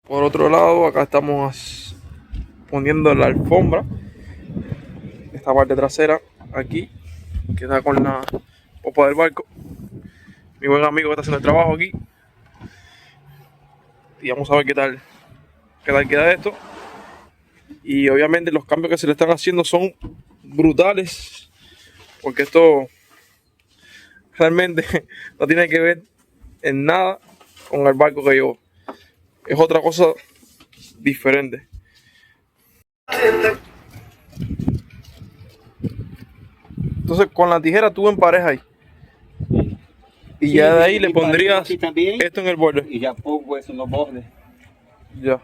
Por otro lado, acá estamos poniendo la alfombra, esta parte trasera, aquí, que está con la popa del barco. Mi buen amigo está haciendo el trabajo aquí. Y vamos a ver qué tal queda esto. Y obviamente los cambios que se le están haciendo son brutales, porque esto realmente no tiene que ver en nada con el barco que yo. Es otra cosa diferente. Entonces con la tijera tú emparejas ahí. Y Sí, ya de ahí y le pondrías aquí también, esto en el borde. y ya pongo eso en los bordes. Ya.